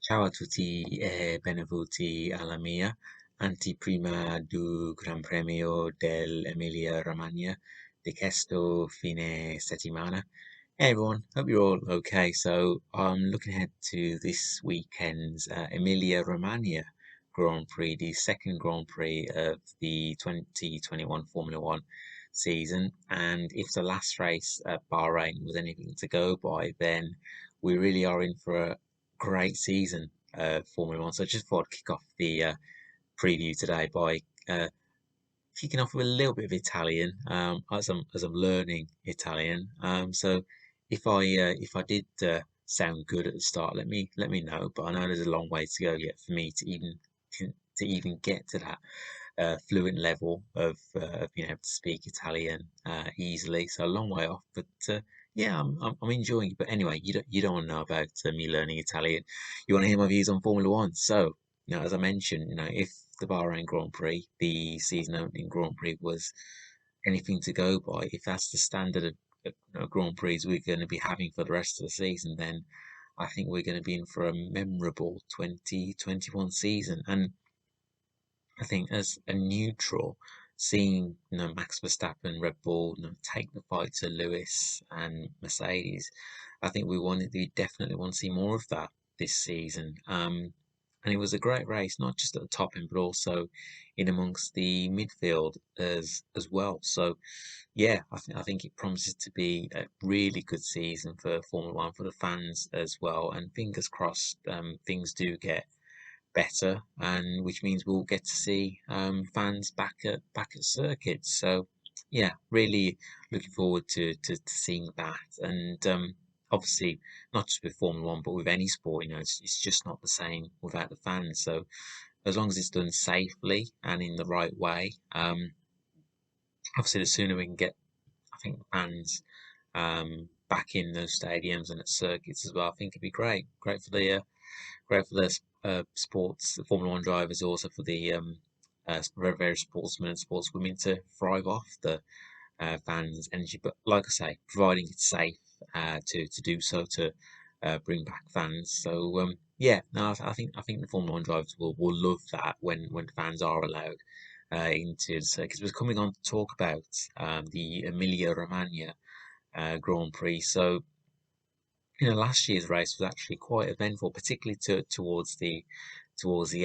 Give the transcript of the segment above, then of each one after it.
Ciao a tutti e benvenuti alla mia anteprima du Gran Premio dell'Emilia Romagna di questo fine settimana. Hey everyone, hope you're all okay. So I'm looking ahead to this weekend's Emilia Romagna Grand Prix, the second Grand Prix of the 2021 Formula One season. And if the last race at Bahrain was anything to go by, then we really are in for a great season Formula One. So I just thought I'd kick off the preview today by kicking off with a little bit of Italian as I'm learning Italian. So if I did sound good at the start, let me know. But I know there's a long way to go yet for me to even get to that fluent level of being able to speak Italian easily. So a long way off, but yeah, I'm enjoying it. But anyway, you don't want to know about me learning Italian. You want to hear my views on Formula One. So as I mentioned, if the Bahrain Grand Prix, the season opening Grand Prix, was anything to go by, if that's the standard of Grand Prix we're going to be having for the rest of the season, then I think we're going to be in for a memorable 2021 season. And I think as a neutral, seeing Max Verstappen, Red Bull, take the fight to Lewis and Mercedes, I think we definitely want to see more of that this season. And it was a great race, not just at the top end, but also in amongst the midfield as well. So yeah, I think it promises to be a really good season for Formula One for the fans as well. And fingers crossed, things do get better, and which means we'll get to see fans back at circuits. So yeah, really looking forward to seeing that. And obviously, not just with Formula One, but with any sport, it's just not the same without the fans. So as long as it's done safely and in the right way, obviously the sooner we can get, I think, fans back in those stadiums and at circuits as well, I think it'd be great for the sports, the Formula One drivers, also for the various sportsmen and sportswomen to thrive off the fans' energy. But like I say, providing it's safe to do so to bring back fans. So yeah, no, I think the Formula One drivers will love that when fans are allowed into the circuits. We're coming on to talk about the Emilia Romagna Grand Prix. So last year's race was actually quite eventful, particularly towards the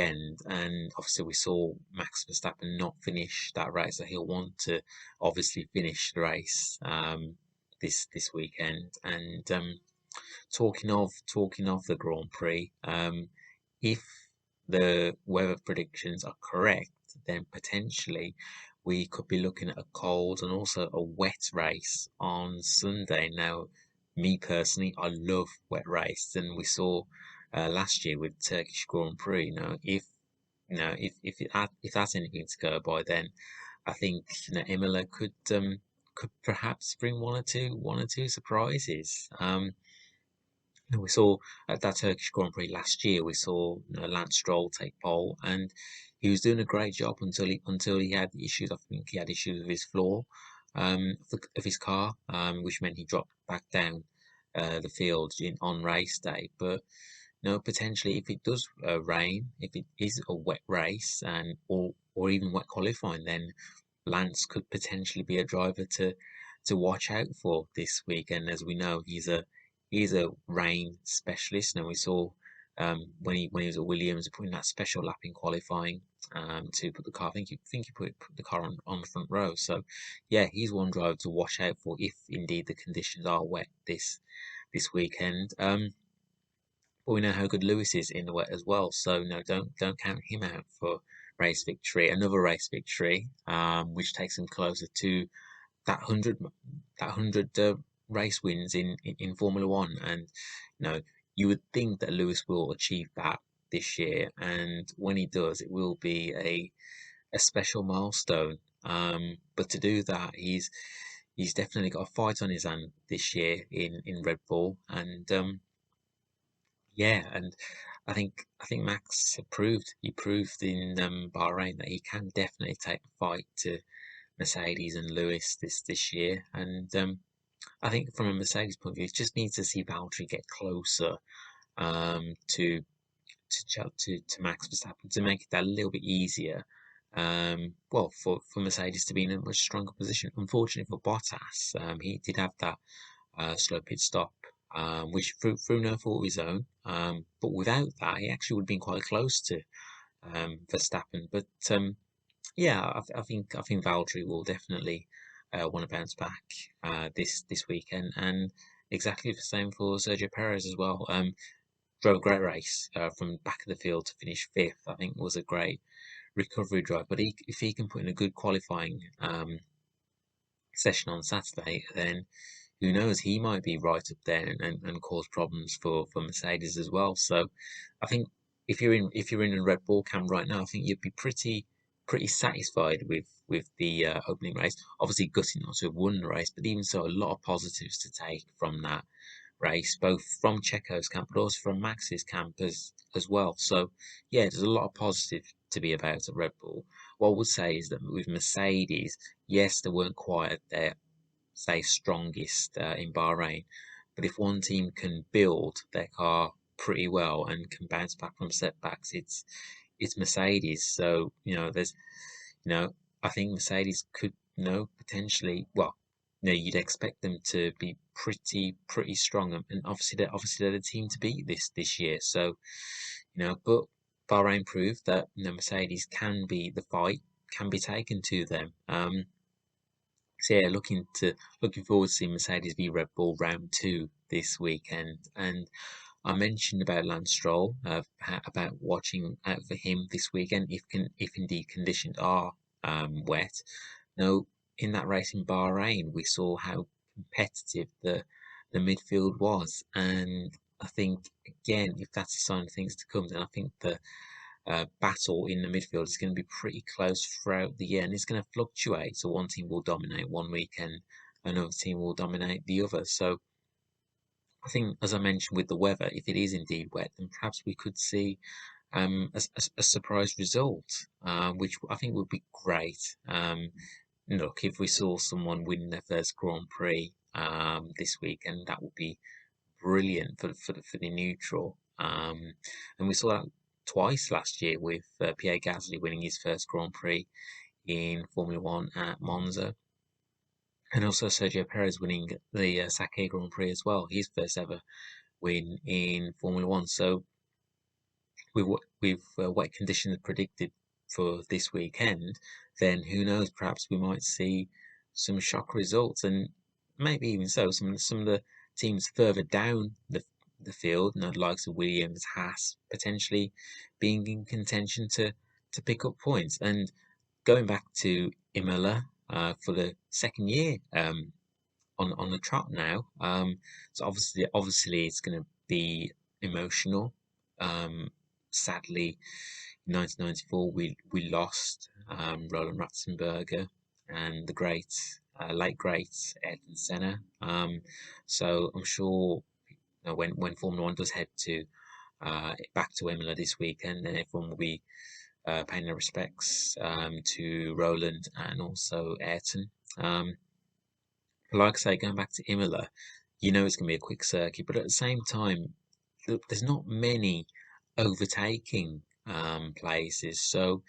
end. And obviously, we saw Max Verstappen not finish that race, so he'll want to obviously finish the race this weekend. And talking of the Grand Prix, if the weather predictions are correct, then potentially we could be looking at a cold and also a wet race on Sunday. Now, me personally, I love wet races, and we saw last year with Turkish Grand Prix. If that's anything to go by, then I think Imola could perhaps bring one or two surprises. We saw at that Turkish Grand Prix last year, we saw Lance Stroll take pole, and he was doing a great job until he had issues. I think he had issues with his floor of his car, which meant he dropped back down the field on race day. But potentially, if it does rain, if it is a wet race and or even wet qualifying, then Lance could potentially be a driver to watch out for this weekend. As we know, he's a rain specialist, and we saw when he was at Williams putting that special lap in qualifying to put the car. I think he put the car on the front row. So yeah, he's one driver to watch out for if indeed the conditions are wet this weekend. But we know how good Lewis is in the wet as well. So no, don't count him out for race victory. Another race victory, which takes him closer to that 100 race wins in Formula One. And you would think that Lewis will achieve that this year, and when he does, it will be a special milestone. But to do that, he's definitely got a fight on his hand this year in Red Bull. And yeah, and I think Max he proved in Bahrain that he can definitely take the fight to Mercedes and Lewis this year. And I think from a Mercedes point of view, it just needs to see Valtteri get closer to to Max Verstappen to make it that little bit easier. Well, for Mercedes to be in a much stronger position. Unfortunately for Bottas, he did have that slow pit stop, which through no fault of his own. But without that, he actually would have been quite close to Verstappen. But yeah, I think Valtteri will definitely want to bounce back this weekend, and exactly the same for Sergio Perez as well. Drove a great race from back of the field to finish fifth. I think was a great recovery drive. But if he can put in a good qualifying session on Saturday, then who knows? He might be right up there and cause problems for Mercedes as well. So I think if you're in a Red Bull camp right now, I think you'd be pretty satisfied with the opening race. Obviously, gutting not to have won the race, but even so, a lot of positives to take from that race, both from Checo's camp, but also from Max's camp as well. So yeah, there's a lot of positive to be about at Red Bull. What I would say is that with Mercedes, yes, they weren't quite at their say strongest in Bahrain, but if one team can build their car pretty well and can bounce back from setbacks, it's Mercedes. So there's you know, I think Mercedes could, potentially, well, you'd expect them to be pretty strong, and obviously they're the team to beat this year. So, but Bahrain proved that Mercedes can be the fight, can be taken to them. So yeah, looking forward to seeing Mercedes v Red Bull round two this weekend. And I mentioned about Lance Stroll, about watching out for him this weekend if indeed conditions are wet. Now, in that race in Bahrain, we saw how competitive the midfield was, and I think again, if that's a sign of things to come, then I think the battle in the midfield is going to be pretty close throughout the year, and it's going to fluctuate. So one team will dominate one weekend, another team will dominate the other. So I think, as I mentioned with the weather, if it is indeed wet, then perhaps we could see a surprise result, which I think would be great. Look, if we saw someone win their first Grand Prix this weekend, that would be brilliant for the neutral. And we saw that twice last year with Pierre Gasly winning his first Grand Prix in Formula One at Monza, and also Sergio Perez winning the Sakhir Grand Prix as well, his first ever win in Formula One. So with wet conditions predicted for this weekend, then who knows? Perhaps we might see some shock results, and maybe even so, some of the teams further down the field, the likes of Williams, Haas, potentially being in contention to pick up points. And going back to Imola for the second year on the trot now. So obviously it's going to be emotional. Sadly, in 1994 we lost Roland Ratzenberger and the late great Ayrton Senna. So I'm sure when Formula One does head to back to Imola this weekend, then everyone will be paying their respects to Roland and also Ayrton. Like I say, going back to Imola, it's going to be a quick circuit, but at the same time, there's not many overtaking places. So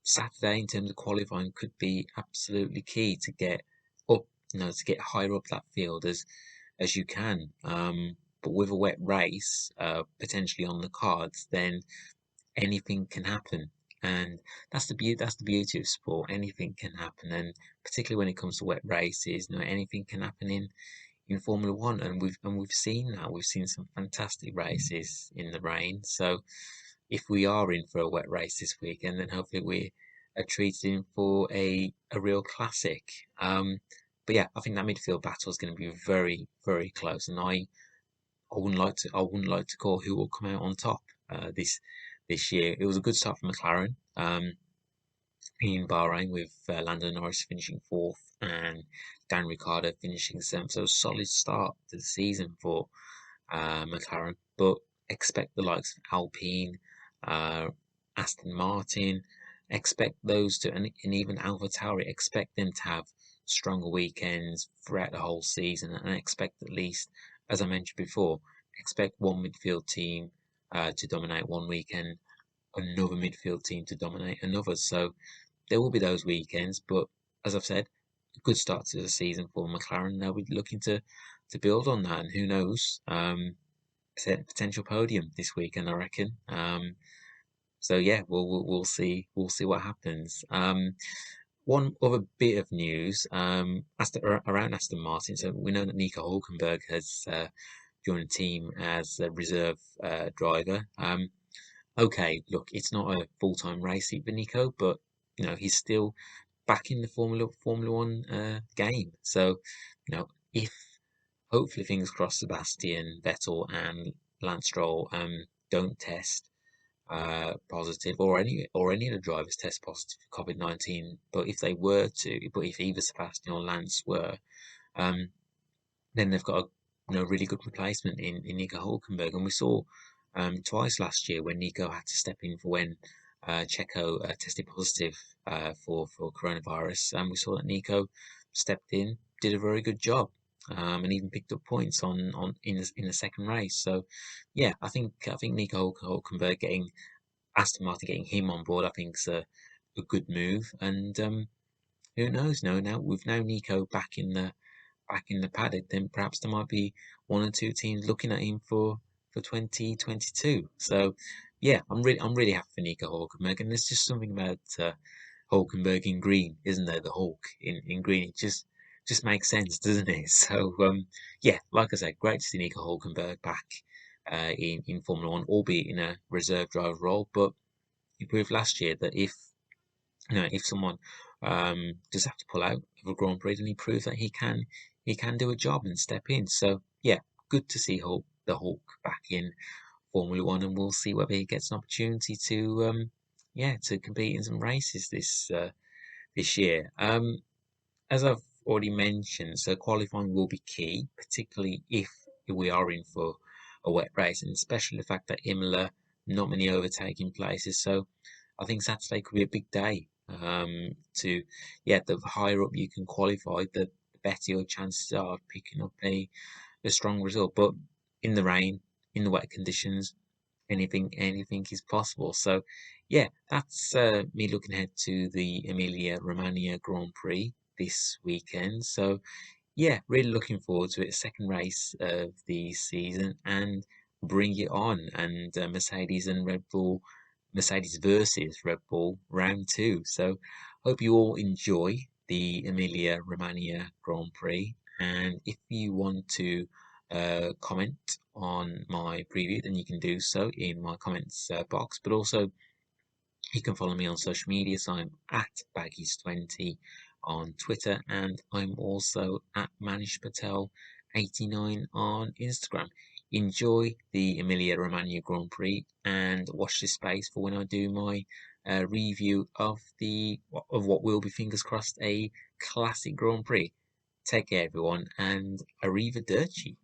Saturday, in terms of qualifying, could be absolutely key to get up, to get higher up that field as you can. But with a wet race potentially on the cards, then anything can happen. And that's the beauty of sport. Anything can happen, and particularly when it comes to wet races, anything can happen in Formula One, and we've seen that. We've seen some fantastic races in the rain. So if we are in for a wet race this weekend, then hopefully we are treated in for a real classic. But yeah, I think that midfield battle is going to be very very close, and I wouldn't like to call who will come out on top this year. It was a good start for McLaren in Bahrain with Lando Norris finishing fourth and Dan Ricciardo finishing seventh. So a solid start to the season for McLaren, but expect the likes of Alpine, uh, Aston Martin, expect those to, and even AlphaTauri, expect them to have stronger weekends throughout the whole season, and expect at least, as I mentioned before, expect one midfield team to dominate one weekend, another midfield team to dominate another. So there will be those weekends, but as I've said, a good start to the season for McLaren. They'll be looking to build on that, and who knows, potential podium this weekend, I reckon. So yeah, we'll see what happens. One other bit of news, around Aston Martin. So we know that Nico Hulkenburg has joined the team as a reserve driver. Okay, look, it's not a full-time race seat for Nico, but he's still back in the Formula One game. So, if hopefully, fingers crossed, Sebastian Vettel and Lance Stroll don't test positive, or any of the drivers test positive for COVID-19. But if they were to, but if either Sebastian or Lance were, um, then they've got a really good replacement in Nico Hulkenberg. And we saw twice last year when Nico had to step in for when Checo tested positive for coronavirus. And we saw that Nico stepped in, did a very good job, and even picked up points on in the second race. So yeah, I think Nico Hulkenberg getting Aston Martin, getting him on board, I think is a good move. And who knows? No, now with Nico back in the paddock, then perhaps there might be one or two teams looking at him for 2022. So yeah, I'm really happy for Nico Hulkenberg, and there's just something about Hulkenberg in green, isn't there? The Hulk in green, it just makes sense, doesn't it? So yeah, like I said, great to see Nico Hulkenberg back in Formula One, albeit in a reserve driver role. But he proved last year that if someone does have to pull out of a Grand Prix, then he proves that he can do a job and step in. So yeah, good to see the Hulk back in Formula One, and we'll see whether he gets an opportunity to compete in some races this year. As I've already mentioned, so qualifying will be key, particularly if we are in for a wet race, and especially the fact that Imola, not many overtaking places. So I think Saturday could be a big day. The higher up you can qualify, the better your chances are of picking up a strong result. But in the rain, in the wet conditions, anything is possible. So yeah, that's me looking ahead to the Emilia Romagna Grand Prix this weekend. So yeah, really looking forward to it. Second race of the season, and bring it on. And Mercedes versus Red Bull round two. So hope you all enjoy the Emilia Romagna Grand Prix. And if you want to comment on my preview, then you can do so in my comments box. But also, you can follow me on social media. So I'm at Baggies20 on Twitter, and I'm also at Manish Patel 89 on Instagram. Enjoy the Emilia Romagna Grand Prix, and watch this space for when I do my review of what will be, fingers crossed, a classic Grand Prix. Take care, everyone, and arrivederci.